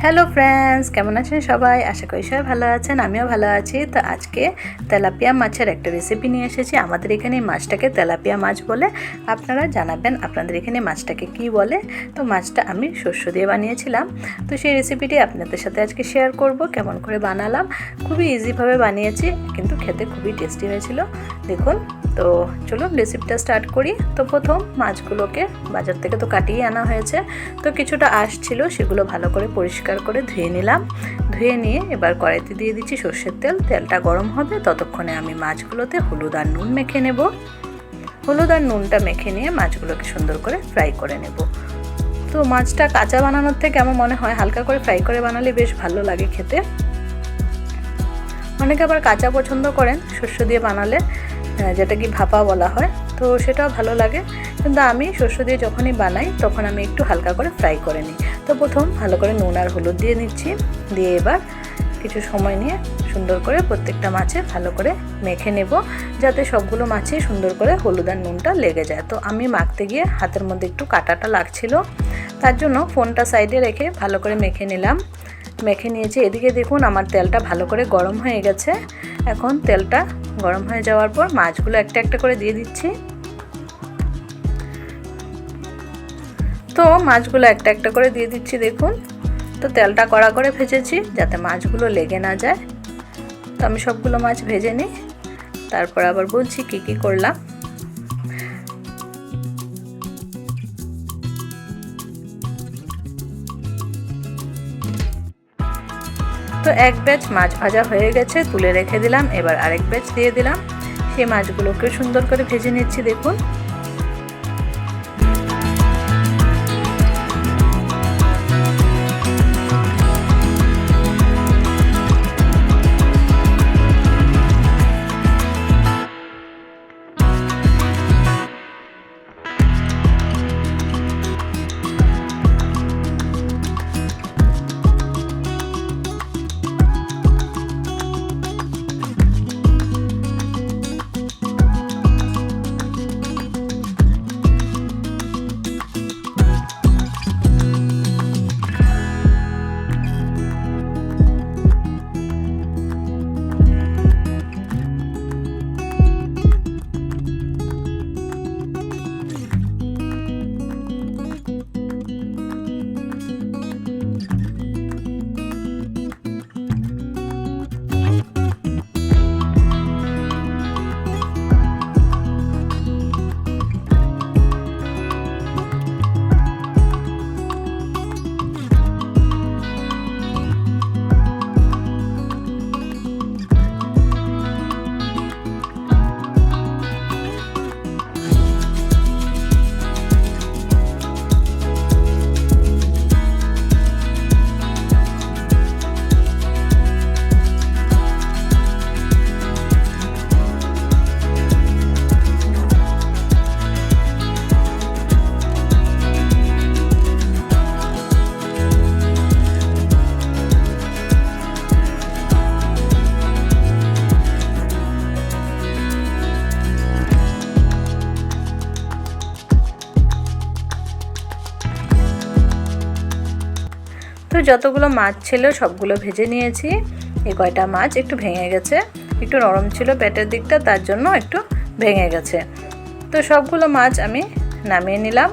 Hello friends, কেমন আছেন সবাই? আশা করি সবাই ভালো আছেন, আমিও ভালো আছি। তো আজকে তেলাপিয়া মাছের একটা রেসিপি নিয়ে এসেছি। আমাদের এখানে মাছটাকে তেলাপিয়া মাছ বলে, আপনারা জানাবেন আপনাদের এখানে মাছটাকে কি বলে। তো মাছটা আমি শস্য দিয়ে বানিয়েছিলাম, তো সেই রেসিপিটি আপনাদের সাথে আজকে শেয়ার করব। কেমন করে বানালাম, খুবই ইজিভাবে বানিয়েছি, কিন্তু খেতে খুবই টেস্টি হয়েছিল। দেখুন, তো চলুন রেসিপিটা স্টার্ট করি। তো প্রথম মাছগুলোকে বাজার থেকে তো কাটিয়ে আনা হয়েছে, তো কিছুটা আঁশ ছিল, সেগুলো ভালো করে পরিষ্কার করে ধুয়ে নিলাম। ধুয়ে নিয়ে এবার কড়াইতে দিয়ে দিচ্ছি সর্ষের তেল। তেলটা গরম হবে, ততক্ষণে আমি মাছগুলোতে হলুদ আর নুন মেখে নেব। হলুদ আর নুনটা মেখে নিয়ে মাছগুলোকে সুন্দর করে ফ্রাই করে নেব। তো মাছটা কাঁচা বানানোর থেকে আমার মনে হয় হালকা করে ফ্রাই করে বানালে বেশ ভালো লাগে খেতে। অনেকে আবার কাঁচা পছন্দ করেন শস্য দিয়ে বানালে, যেটা কি ভাপা বলা হয়, তো সেটাও ভালো লাগে। কিন্তু আমি শস্য দিয়ে যখনই বানাই তখন আমি একটু হালকা করে ফ্রাই করে নিই। তো প্রথম ভালো করে নুন আর হলুদ দিয়ে নিচ্ছি, দিয়ে এবার কিছু সময় নিয়ে সুন্দর করে প্রত্যেকটা মাছে ভালো করে মেখে নেব, যাতে সবগুলো মাছে সুন্দর করে হলুদ আর নুনটা লেগে যায়। তো আমি মাখতে গিয়ে হাতের মধ্যে একটু কাঁটাটা লাগছিল, তার জন্য ফোনটা সাইডে রেখে ভালো করে মেখে নিলাম। মেখে নিয়েছি। এদিকে দেখুন আমার তেলটা ভালো করে গরম হয়ে গেছে। এখন তেলটা গরম হয়ে যাওয়ার পর মাছগুলো একটা একটা করে দিয়ে দিচ্ছি। তো মাছগুলো একটা একটা করে দিয়ে দিচ্ছি। দেখুন, তো তেলটা কড়া করে ভেজেছি যাতে মাছগুলো লেগে না যায়। তো আমি সবগুলো মাছ ভেজে নিই, তারপর আবার বলছি কি কি করলাম। তো এক ব্যাচ মাছ ভাজা হয়ে গেছে, তুলে রেখে দিলাম। এবার আরেক ব্যাচ দিয়ে দিলাম, সেই মাছগুলোকে সুন্দর করে ভেজে নিচ্ছি। দেখুন, তো যতগুলো মাছ ছিল সবগুলো ভেজে নিয়েছি। এই কয়টা মাছ একটু ভেঙে গেছে, একটু নরম ছিল পেটের দিকটা, তার জন্য একটু ভেঙে গেছে। তো সবগুলো মাছ আমি নামিয়ে নিলাম।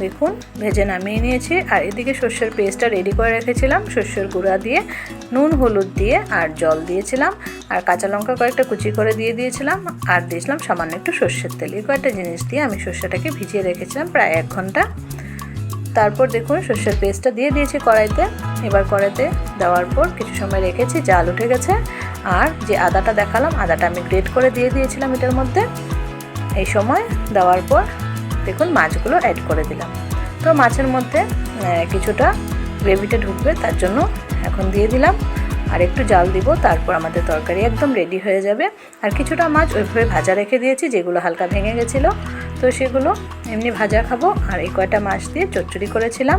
দেখুন, ভেজে নামিয়ে নিয়েছি। আর এদিকে সর্ষের পেস্টটা রেডি করে রেখেছিলাম, সর্ষের গুঁড়া দিয়ে, নুন হলুদ দিয়ে আর জল দিয়েছিলাম, আর কাঁচা লঙ্কা কয়েকটা কুচি করে দিয়ে দিয়েছিলাম, আর দিয়েছিলাম সামান্য একটু সর্ষের তেল। এই কয়েকটা জিনিস দিয়ে আমি সর্ষেটাকে ভিজিয়ে রেখেছিলাম প্রায় 1 ঘন্টা। তারপর দেখুন সর্ষের পেস্টটা দিয়ে দিয়েছি কড়াইতে। এবার কড়াইতে দেওয়ার পর কিছু সময় রেখেছি, জাল উঠে গেছে। আর যে আদাটা দেখালাম, আদাটা আমি গ্রেট করে দিয়ে দিয়েছিলাম এটার মধ্যে। এই সময় দেওয়ার পর দেখুন মাছগুলো অ্যাড করে দিলাম। তো মাছের মধ্যে কিছুটা গ্রেভিটা ঢুকবে, তার জন্য এখন দিয়ে দিলাম। আর একটু জাল দিব, তারপর আমাদের তরকারি একদম রেডি হয়ে যাবে। আর কিছুটা মাছ ওইভাবে ভাজা রেখে দিয়েছি, যেগুলো হালকা ভেঙে গেছিলো, তো সেগুলো এমনি ভাজা খাবো। আর এই কয়টা মাছ দিয়ে চচ্চড়ি করেছিলাম।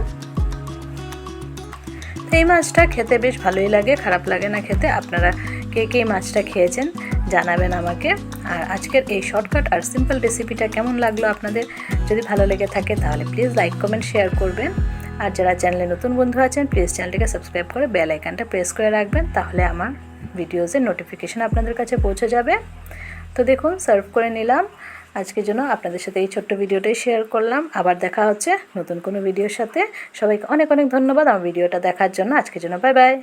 এই মাছটা খেতে বেশ ভালোই লাগে, খারাপ লাগে না খেতে। আপনারা কে কে মাছটা খেয়েছেন জানাবেন আমাকে। আর আজকের এই শর্টকাট আর সিম্পল রেসিপিটা কেমন লাগলো আপনাদের? যদি ভালো লেগে থাকে তাহলে প্লিজ লাইক কমেন্ট শেয়ার করবেন। আর যারা চ্যানেলে নতুন বন্ধু আছেন প্লিজ চ্যানেলটিকে সাবস্ক্রাইব করে বেল আইকনটা প্রেস করে রাখবেন, তাহলে আমার ভিডিওসের নোটিফিকেশান আপনাদের কাছে পৌঁছে যাবে। তো দেখুন সার্ভ করে নিলাম। আজকের জন্য আপনাদের সাথে এই ছোট্ট ভিডিওটাই শেয়ার করলাম। আবার দেখা হচ্ছে নতুন কোনো ভিডিওর সাথে। সবাইকে অনেক অনেক ধন্যবাদ আমার ভিডিওটা দেখার জন্য। আজকের জন্য বাই বাই।